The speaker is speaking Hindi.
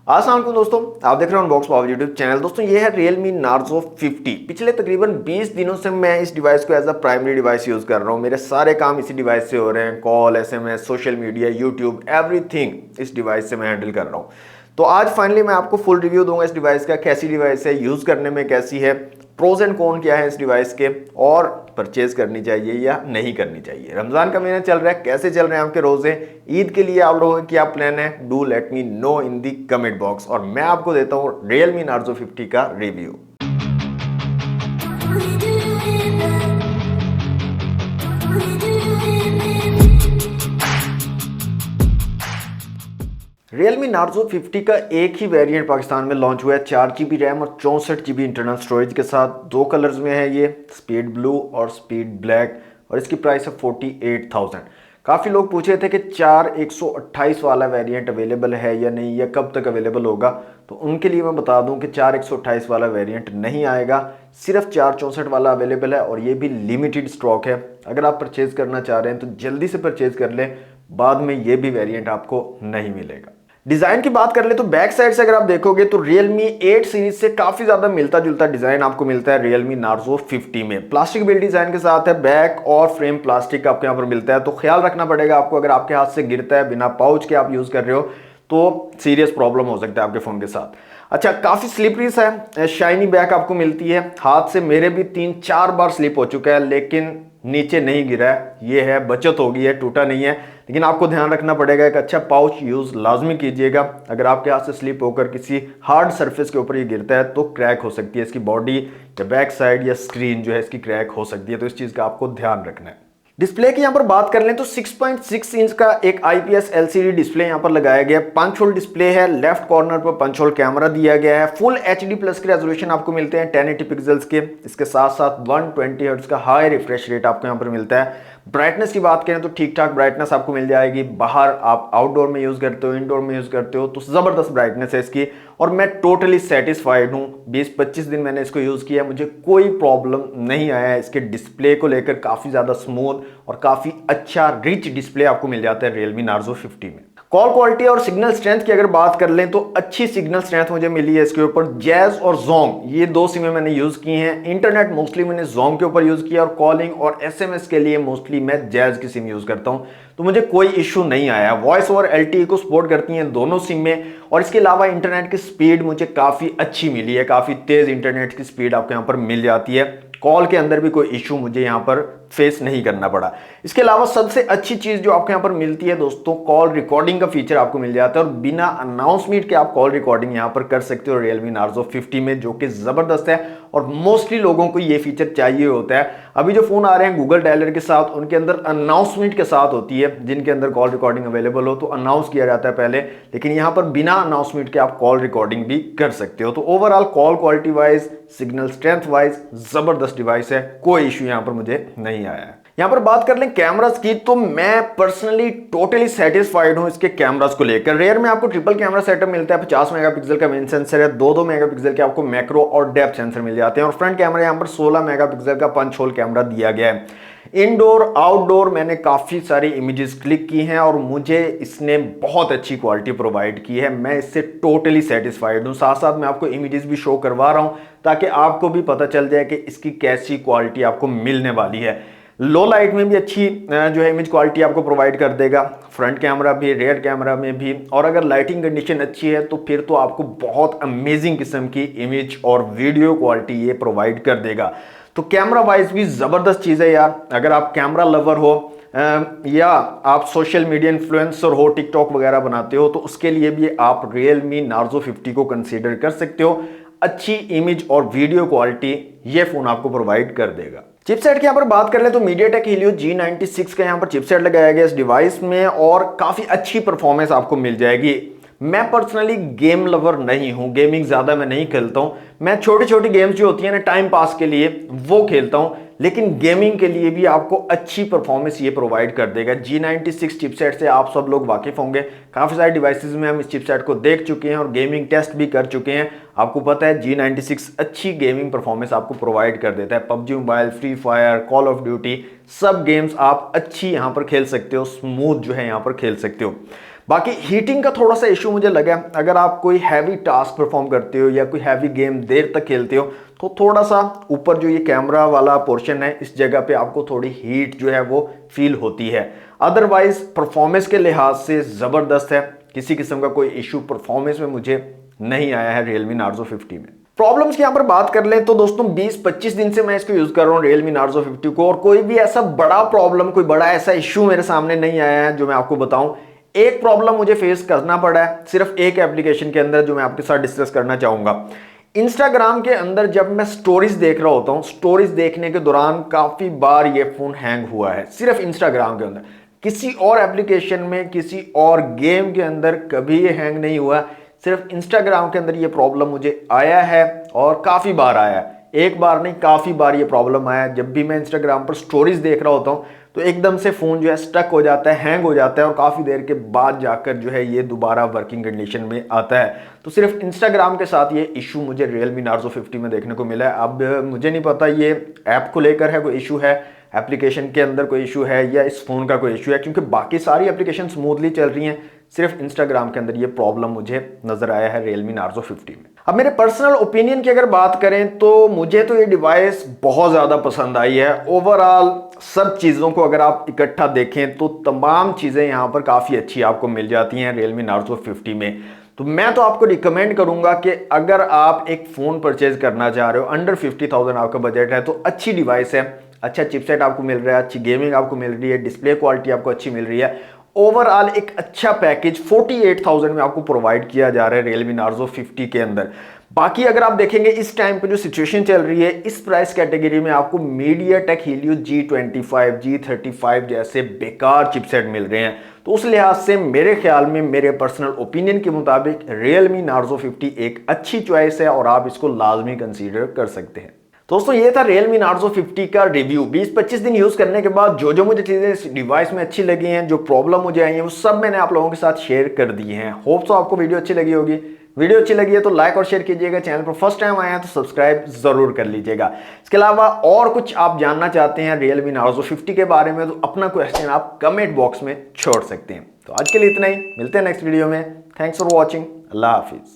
अस्सलाम वालेकुम दोस्तों, आप देख रहे हो अनबॉक्स पावर यूट्यूब चैनल। दोस्तों ये है Realme Narzo 50। पिछले तकरीबन 20 दिनों से मैं इस डिवाइस को as a primary device use कर रहा हूँ। मेरे सारे काम इसी डिवाइस से हो रहे हैं, call, SMS, social media, YouTube, everything इस डिवाइस से मैं हैंडल कर रहा हूँ। तो आज फाइनली मैं आपको फुल रिव्यू दूंगा इस डिवाइस का, कैसी डिवाइस है, यूज़ करने में कैसी है, प्रोज एंड कॉन क्या है इस डिवाइस के, और परचेज करनी चाहिए या नहीं करनी चाहिए। रमजान का महीना चल रहा है, कैसे चल रहे हैं आपके रोजे, ईद के लिए आप लोगों का क्या प्लान है, do let me know in the comment box और मैं आपको देता हूँ Realme Narzo 50 का रिव्यू। Realme Narzo 50 का एक ही वेरिएंट पाकिस्तान में लॉन्च हुआ है, 4GB रैम और 64GB इंटरनल स्टोरेज के साथ। दो कलर्स में है ये, स्पीड ब्लू और स्पीड ब्लैक, और इसकी प्राइस है 48,000। काफ़ी लोग पूछ रहे थे कि 4128 वाला वेरिएंट अवेलेबल है या नहीं, या कब तक अवेलेबल होगा। तो उनके लिए मैं बता दूं कि 4128 वाला वेरिएंट नहीं आएगा, सिर्फ 464 वाला अवेलेबल है और ये भी लिमिटेड स्टॉक है। अगर आप परचेज करना चाह रहे हैं तो जल्दी से परचेज कर लें, बाद में ये भी वेरिएंट आपको नहीं मिलेगा। डिजाइन की बात कर ले तो बैक साइड से अगर आप देखोगे तो Realme 8 सीरीज से काफी ज्यादा मिलता जुलता डिजाइन आपको मिलता है Realme Narzo 50 में। प्लास्टिक बिल्ड डिजाइन के साथ है, बैक और फ्रेम प्लास्टिक आपको यहाँ पर मिलता है। तो ख्याल रखना पड़ेगा आपको, अगर आपके हाथ से गिरता है, बिना पाउच के आप यूज कर रहे हो तो सीरियस प्रॉब्लम हो सकता है आपके फोन के साथ। अच्छा, काफी स्लिपरी है, शाइनी बैक आपको मिलती है। हाथ से मेरे भी 3-4 बार स्लिप हो चुका है, लेकिन नीचे नहीं गिरा है। ये है बचत हो गई है, टूटा नहीं है। लेकिन आपको ध्यान रखना पड़ेगा, एक अच्छा पाउच यूज लाजमी कीजिएगा। अगर आपके हाथ से स्लिप होकर किसी हार्ड सरफेस के ऊपर ये गिरता है तो क्रैक हो सकती है इसकी बॉडी, या बैक साइड या स्क्रीन जो है इसकी क्रैक हो सकती है। तो इस चीज का आपको ध्यान रखना है। डिस्प्ले की यहाँ पर बात कर लें तो 6.6 इंच का एक IPS LCD डिस्प्ले यहाँ पर लगाया गया है। पंच होल डिस्प्ले है, लेफ्ट कॉर्नर पर पंच होल कैमरा दिया गया है। फुल HD प्लस के रेजोल्यूशन आपको मिलते हैं 1080 पिक्सल्स के। इसके साथ साथ 120 हर्ट्ज का हाई रिफ्रेश रेट आपको यहाँ पर मिलता है। ब्राइटनेस की बात करें तो ठीक ठाक ब्राइटनेस आपको मिल जाएगी। बाहर आप आउटडोर में यूज करते हो, इंडोर में यूज करते हो तो जबरदस्त ब्राइटनेस है इसकी, और मैं टोटली सेटिस्फाइड हूँ। 20-25 दिन मैंने इसको यूज किया, मुझे कोई प्रॉब्लम नहीं आया है। इसके डिस्प्ले को लेकर काफी ज्यादा स्मूथ और काफी अच्छा रिच डिस्प्ले आपको मिल जाता है Realme Narzo 50 में। कॉल क्वालिटी और सिग्नल स्ट्रेंथ की अगर बात कर लें तो अच्छी सिग्नल स्ट्रेंथ मुझे मिली है इसके ऊपर। जैज और जोंग ये दो सिमें मैंने यूज की हैं। इंटरनेट मोस्टली मैंने जोंग के ऊपर यूज किया, और कॉलिंग और SMS के लिए मोस्टली मैं जैज की सिम यूज करता हूं, तो मुझे कोई इशू नहीं आया। वॉइस ओवर LTE को सपोर्ट करती हैं दोनों सिम में, और इसके अलावा इंटरनेट की स्पीड मुझे काफी अच्छी मिली है। काफी तेज इंटरनेट की स्पीड आपको यहाँ पर मिल जाती है। कॉल के अंदर भी कोई इशू मुझे यहाँ पर फेस नहीं करना पड़ा। इसके अलावा सबसे अच्छी चीज जो आपको यहाँ पर मिलती है दोस्तों, कॉल रिकॉर्डिंग का फीचर आपको मिल जाता है, और बिना अनाउंसमेंट के आप कॉल रिकॉर्डिंग यहाँ पर कर सकते हो Realme Narzo 50 में, जो कि जबरदस्त है और मोस्टली लोगों को ये फीचर चाहिए होता है। अभी जो फोन आ रहे हैं गूगल डायलर के साथ, उनके अंदर अनाउंसमेंट के साथ होती है, जिनके अंदर कॉल रिकॉर्डिंग अवेलेबल हो तो अनाउंस किया जाता है पहले, लेकिन यहाँ पर बिना अनाउंसमेंट के आप कॉल रिकॉर्डिंग भी कर सकते हो। तो overall call quality wise, signal strength wise जबरदस्त डिवाइस है, कोई इशू यहाँ पर मुझे नहीं आया है। यहाँ पर बात कर लें कैमरास की, तो मैं पर्सनली टोटली सेटिस्फाइड हूं इसके कैमरास को लेकर। रेयर में आपको ट्रिपल कैमरा सेटअप मिलता है, 50 मेगापिक्सल का मेन सेंसर है, 2 मेगापिक्सल के आपको मैक्रो और डेप्थ सेंसर मिल जाते हैं, और फ्रंट कैमरा यहाँ पर 16 मेगापिक्सल का पंच होल कैमरा दिया गया है। इंडोर आउटडोर मैंने काफी सारी इमेजेस क्लिक की हैं और मुझे इसने बहुत अच्छी क्वालिटी प्रोवाइड की है। मैं इससे टोटली सेटिस्फाइड हूं। साथ साथ मैं आपको इमेजेस भी शो करवा रहा हूं ताकि आपको भी पता चल जाए कि इसकी कैसी क्वालिटी आपको मिलने वाली है। लो लाइट में भी अच्छी जो है इमेज क्वालिटी आपको प्रोवाइड कर देगा, फ्रंट कैमरा भी, रेयर कैमरा में भी, और अगर लाइटिंग कंडीशन अच्छी है तो फिर तो आपको बहुत अमेजिंग किस्म की इमेज और वीडियो क्वालिटी ये प्रोवाइड कर देगा। तो कैमरा वाइज भी जबरदस्त चीज है यार। अगर आप कैमरा लवर हो या आप सोशल मीडिया इन्फ्लुएंसर हो, टिकटॉक वगैरह बनाते हो, तो उसके लिए भी आप Realme Narzo 50 को कंसीडर कर सकते हो। अच्छी इमेज और वीडियो क्वालिटी ये फोन आपको प्रोवाइड कर देगा। चिपसेट की यहाँ पर बात कर ले तो MediaTek Helio G96 का यहाँ पर चिपसेट लगाया गया इस डिवाइस में, और काफी अच्छी परफॉर्मेंस आपको मिल जाएगी। मैं पर्सनली गेम लवर नहीं हूं, गेमिंग ज्यादा मैं नहीं खेलता हूं। मैं छोटी छोटी गेम्स जो होती है ना टाइम पास के लिए वो खेलता हूं, लेकिन गेमिंग के लिए भी आपको अच्छी परफॉर्मेंस ये प्रोवाइड कर देगा। G96 चिपसेट से आप सब लोग वाकिफ होंगे, काफी सारे डिवाइसेस में हम इस चिपसेट को देख चुके हैं और गेमिंग टेस्ट भी कर चुके हैं। आपको पता है G96 अच्छी गेमिंग परफॉर्मेंस आपको प्रोवाइड कर देता है। PUBG mobile, free fire, call of duty, सब गेम्स आप अच्छी यहाँ पर खेल सकते हो, स्मूथ जो है यहाँ पर खेल सकते हो। बाकी हीटिंग का थोड़ा सा इशू मुझे लगा, अगर आप कोई हैवी टास्क परफॉर्म करते हो या कोई हैवी गेम देर तक खेलते हो तो थोड़ा सा ऊपर जो ये कैमरा वाला पोर्शन है इस जगह पे आपको थोड़ी हीट जो है वो फील होती है। अदरवाइज परफॉर्मेंस के लिहाज से ज़बरदस्त है, किसी किस्म का कोई इशू परफॉर्मेंस में मुझे नहीं आया है Realme Narzo 50 में। प्रॉब्लम्स की यहाँ पर बात कर लें तो दोस्तों 20-25 दिन से मैं इसको यूज कर रहा हूँ Realme Narzo 50 को, और कोई भी ऐसा बड़ा प्रॉब्लम, कोई बड़ा ऐसा इश्यू मेरे सामने नहीं आया है जो मैं आपको बताऊं। एक प्रॉब्लम मुझे फेस करना पड़ा है सिर्फ एक एप्लीकेशन के अंदर, जो मैं आपके साथ डिस्कस करना चाहूंगा। इंस्टाग्राम के अंदर जब मैं स्टोरीज देख रहा होता हूँ, स्टोरीज देखने के दौरान काफी बार ये फोन हैंग हुआ है, सिर्फ इंस्टाग्राम के अंदर। किसी और एप्लीकेशन में, किसी और गेम के अंदर कभी ये हैंग नहीं हुआ, सिर्फ इंस्टाग्राम के अंदर ये प्रॉब्लम मुझे आया है और काफी बार आया है। एक बार नहीं, काफी बार ये प्रॉब्लम आया। जब भी मैं इंस्टाग्राम पर स्टोरीज देख रहा होता हूँ तो एकदम से फोन जो है स्टक हो जाता है, हैंग हो जाता है और काफी देर के बाद जाकर जो है ये दोबारा वर्किंग कंडीशन में आता है। तो सिर्फ इंस्टाग्राम के साथ ये इशू मुझे Realme Narzo 50 में देखने को मिला है। अब मुझे नहीं पता ये ऐप को लेकर है कोई इशू है, एप्लीकेशन के अंदर कोई इशू है, या इस फोन का कोई इशू है, क्योंकि बाकी सारी एप्लीकेशन स्मूथली चल रही हैं, सिर्फ इंस्टाग्राम के अंदर ये प्रॉब्लम मुझे नजर आया है Realme Narzo 50 में। अब मेरे पर्सनल ओपिनियन की अगर बात करें तो मुझे तो ये डिवाइस बहुत ज़्यादा पसंद आई है। ओवरऑल सब चीज़ों को अगर आप इकट्ठा देखें तो तमाम चीज़ें यहाँ पर काफ़ी अच्छी आपको मिल जाती हैं Realme Narzo 50 में। तो मैं तो आपको रिकमेंड करूंगा कि अगर आप एक फ़ोन परचेज करना चाह रहे हो, अंडर 50,000 आपका बजट है, तो अच्छी डिवाइस है, अच्छा चिपसेट आपको मिल रहा है, अच्छी गेमिंग आपको मिल रही है, डिस्प्ले क्वालिटी आपको अच्छी मिल रही है, ओवरऑल एक अच्छा पैकेज 48,000 में आपको प्रोवाइड किया जा रहा है Realme Narzo 50 के अंदर। बाकी अगर आप देखेंगे इस टाइम पे जो सिचुएशन चल रही है, इस प्राइस कैटेगरी में आपको MediaTek Helio G25, G35 जैसे बेकार चिपसेट मिल रहे हैं। तो उस लिहाज से मेरे ख्याल में, मेरे पर्सनल ओपिनियन के मुताबिक Realme Narzo 50 एक अच्छी चॉइस है और आप इसको लाजमी कंसीडर कर सकते हैं। दोस्तों ये था Realme Narzo 50 का रिव्यू। 20-25 दिन यूज करने के बाद जो मुझे चीजें इस डिवाइस में अच्छी लगी हैं, जो प्रॉब्लम मुझे आई हैं, वो सब मैंने आप लोगों के साथ शेयर कर दी हैं। होप सो आपको वीडियो अच्छी लगी होगी। वीडियो अच्छी लगी है तो लाइक और शेयर कीजिएगा। चैनल पर फर्स्ट टाइम आए हैं तो सब्सक्राइब जरूर कर लीजिएगा। इसके अलावा और कुछ आप जानना चाहते हैं Realme Narzo 50 के बारे में तो अपना क्वेश्चन आप कमेंट बॉक्स में छोड़ सकते हैं। तो आज के लिए इतना ही, मिलते हैं नेक्स्ट वीडियो में। Thanks for watching, Allah Hafiz.